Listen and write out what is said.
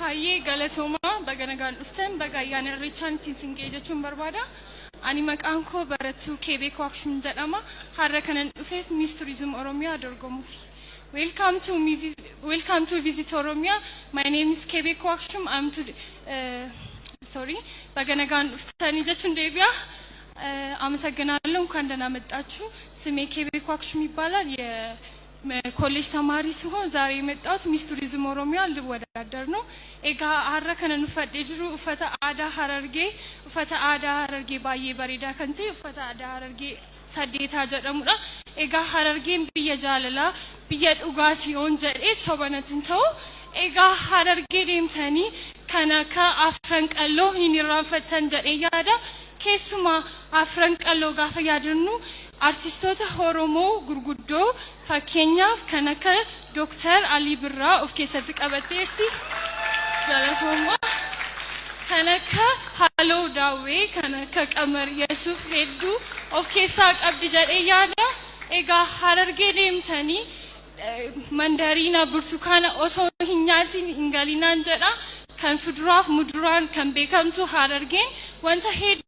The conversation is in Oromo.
Baay'ee galatooma baganagaan dhuftan bagaayaan irreechaan ittiin sinqee jechuun barbaada. Ani maqaan koo barattuu Kebeek Waakshuun jedhama. Har'a kanan dhufeef Ministeera Turizimii Oromiyaa dorgomuuf. Welcome to visit Oromia. My name is Kebeek Waakshuun. I'm to baganagaan dhuftanii jechuun deebi'a. አመሰግናለሁ እንኳን ደህና መጣችሁ ስሜ ኬቤክ ዋክሹም ይባላል የኮሌጅ ተማሪ ሲሆን ዛሬ የመጣሁት ሚኒስትር ቱሪዝም ኦሮሚያ ልወዳደር ነው ኤጋ አረከነን ፈደጅሩ ኡፈታ አዳ ሀረርጌ ባዬ በሬዳ ከንቲ ኡፈታ አዳ ሀረርጌ ሰዴታ ጀደሙዳ ኤጋ ሀረርጌን ብየ ጃለላ ብየ ዱጋሲዮን ጀዴ ሶበነትንተው ኤጋ ሀረርጌ ደምተኒ ከነከ አፍረንቀሎ ይኒራፈተን ጀዴ ያዳ keessuma afran qallo gaafa yaadnu artistoota Oromoo gurguddoo fakkeenyaaf kan akka Dr. Ali Birraa of keessatti qabateerti galatooma kan akka Haloo Daawwee kan akka Qamar Yesuuf hedduu of keessaa qabdi jedhee yaada egaa Harargee deemtanii mandariina burtukaana osoo hin nyaatin hin galinaan jedha kan fuduraaf muduraan kan beekamtu Harargeen wanta hedduu